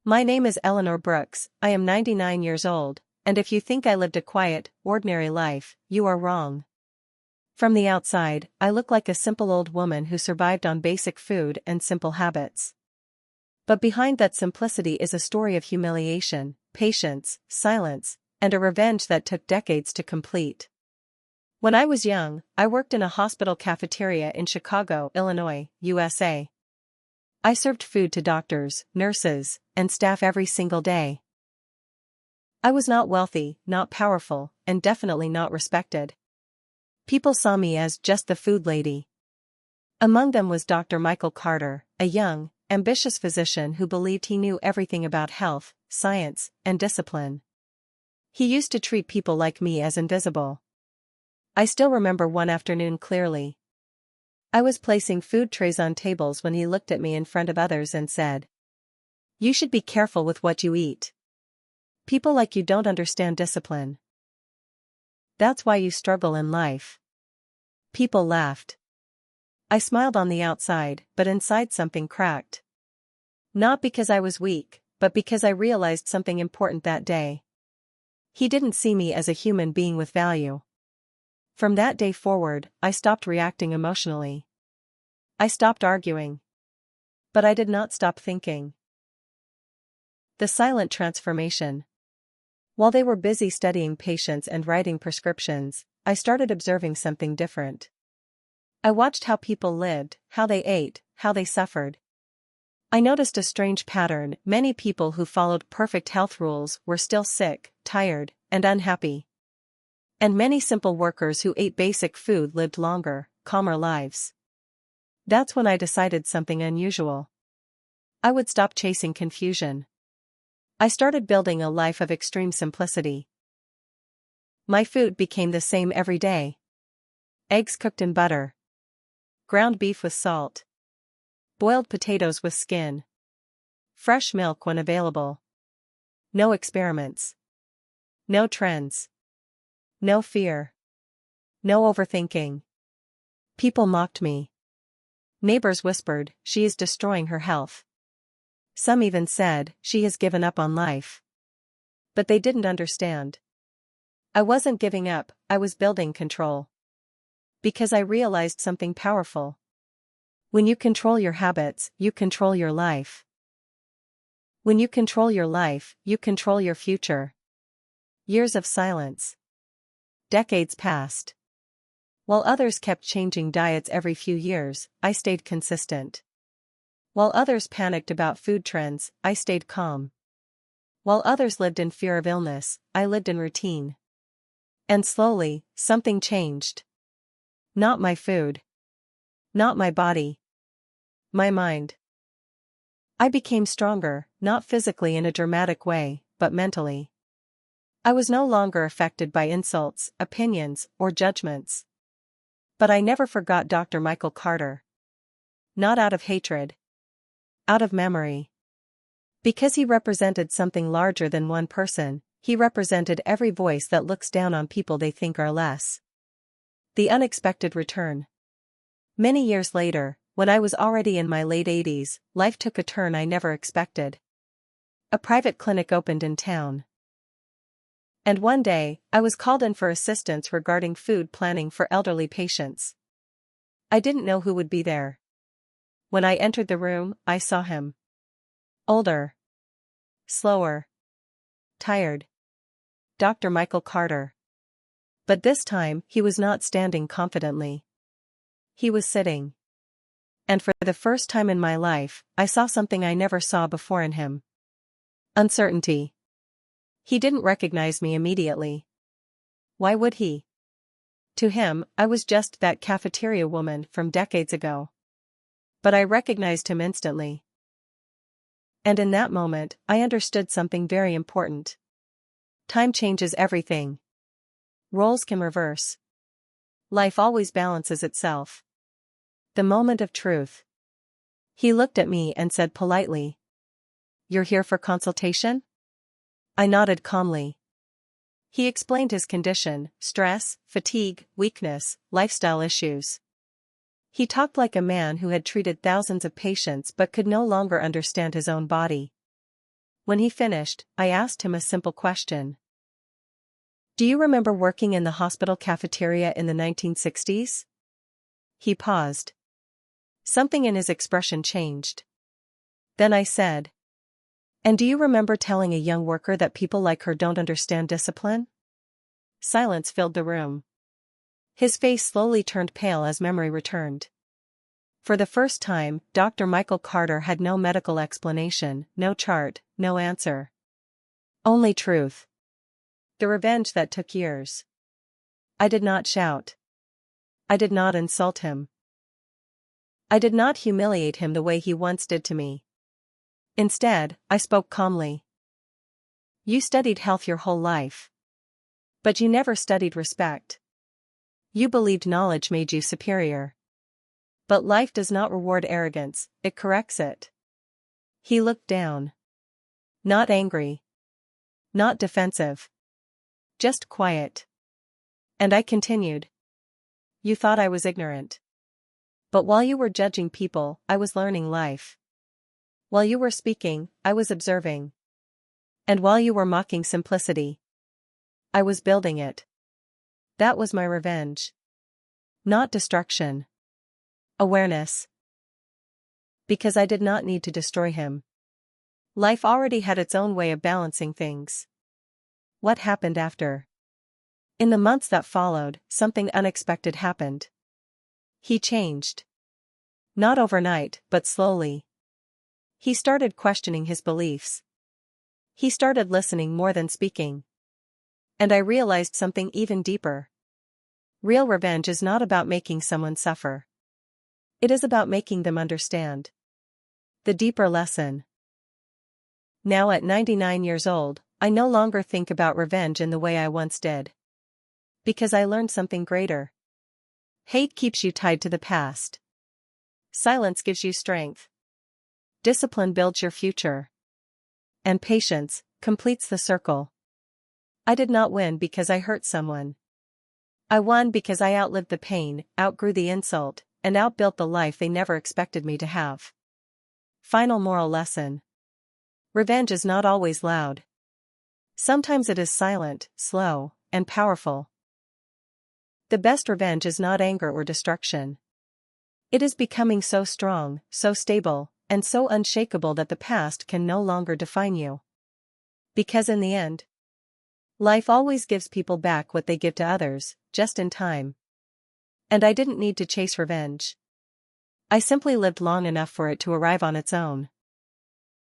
My name is Eleanor Brooks, I am 99 years old, and if you think I lived a quiet, ordinary life, you are wrong. From the outside, I look like a simple old woman who survived on basic food and simple habits. But behind that simplicity is a story of humiliation, patience, silence, and a revenge that took decades to complete. When I was young, I worked in a hospital cafeteria in Chicago, Illinois, USA. I served food to doctors, nurses, and staff every single day. I was not wealthy, not powerful, and definitely not respected. People saw me as just the food lady. Among them was Dr. Michael Carter, a young, ambitious physician who believed he knew everything about health, science, and discipline. He used to treat people like me as invisible. I still remember one afternoon clearly. I was placing food trays on tables when he looked at me in front of others and said, "You should be careful with what you eat. People like you don't understand discipline. That's why you struggle in life." People laughed. I smiled on the outside, but inside something cracked. Not because I was weak, but because I realized something important that day. He didn't see me as a human being with value. From that day forward, I stopped reacting emotionally. I stopped arguing. But I did not stop thinking. The silent transformation. While they were busy studying patients and writing prescriptions, I started observing something different. I watched how people lived, how they ate, how they suffered. I noticed a strange pattern: many people who followed perfect health rules were still sick, tired, and unhappy. And many simple workers who ate basic food lived longer, calmer lives. That's when I decided something unusual. I would stop chasing confusion. I started building a life of extreme simplicity. My food became the same every day. Eggs cooked in butter. Ground beef with salt. Boiled potatoes with skin. Fresh milk when available. No experiments. No trends. No fear. No overthinking. People mocked me. Neighbors whispered, "She is destroying her health." Some even said, "She has given up on life." But they didn't understand. I wasn't giving up, I was building control. Because I realized something powerful. When you control your habits, you control your life. When you control your life, you control your future. Years of silence. Decades passed. While others kept changing diets every few years, I stayed consistent. While others panicked about food trends, I stayed calm. While others lived in fear of illness, I lived in routine. And slowly, something changed. Not my food. Not my body. My mind. I became stronger, not physically in a dramatic way, but mentally. I was no longer affected by insults, opinions, or judgments. But I never forgot Dr. Michael Carter. Not out of hatred. Out of memory. Because he represented something larger than one person, he represented every voice that looks down on people they think are less. The unexpected return. Many years later, when I was already in my late 80s, life took a turn I never expected. A private clinic opened in town. And one day, I was called in for assistance regarding food planning for elderly patients. I didn't know who would be there. When I entered the room, I saw him. Older. Slower. Tired. Dr. Michael Carter. But this time, he was not standing confidently. He was sitting. And for the first time in my life, I saw something I never saw before in him. Uncertainty. He didn't recognize me immediately. Why would he? To him, I was just that cafeteria woman from decades ago. But I recognized him instantly. And in that moment, I understood something very important. Time changes everything. Roles can reverse. Life always balances itself. The moment of truth. He looked at me and said politely, "You're here for consultation?" I nodded calmly. He explained his condition: stress, fatigue, weakness, lifestyle issues. He talked like a man who had treated thousands of patients but could no longer understand his own body. When he finished, I asked him a simple question. Do you remember working in the hospital cafeteria in the 1960s? He paused. Something in his expression changed. Then I said, and do you remember telling a young worker that people like her don't understand discipline? Silence filled the room. His face slowly turned pale as memory returned. For the first time, Dr. Michael Carter had no medical explanation, no chart, no answer. Only truth. The revenge that took years. I did not shout. I did not insult him. I did not humiliate him the way he once did to me. Instead, I spoke calmly. You studied health your whole life. But you never studied respect. You believed knowledge made you superior. But life does not reward arrogance, it corrects it. He looked down. Not angry. Not defensive. Just quiet. And I continued. You thought I was ignorant. But while you were judging people, I was learning life. While you were speaking, I was observing. And while you were mocking simplicity, I was building it. That was my revenge. Not destruction. Awareness. Because I did not need to destroy him. Life already had its own way of balancing things. What happened after? In the months that followed, something unexpected happened. He changed. Not overnight, but slowly. He started questioning his beliefs. He started listening more than speaking. And I realized something even deeper. Real revenge is not about making someone suffer. It is about making them understand. The deeper lesson. Now at 99 years old, I no longer think about revenge in the way I once did. Because I learned something greater. Hate keeps you tied to the past. Silence gives you strength. Discipline builds your future. And patience completes the circle. I did not win because I hurt someone. I won because I outlived the pain, outgrew the insult, and outbuilt the life they never expected me to have. Final moral lesson. Revenge is not always loud. Sometimes it is silent, slow, and powerful. The best revenge is not anger or destruction. It is becoming so strong, so stable, and so unshakable that the past can no longer define you. Because in the end, life always gives people back what they give to others, just in time. And I didn't need to chase revenge. I simply lived long enough for it to arrive on its own.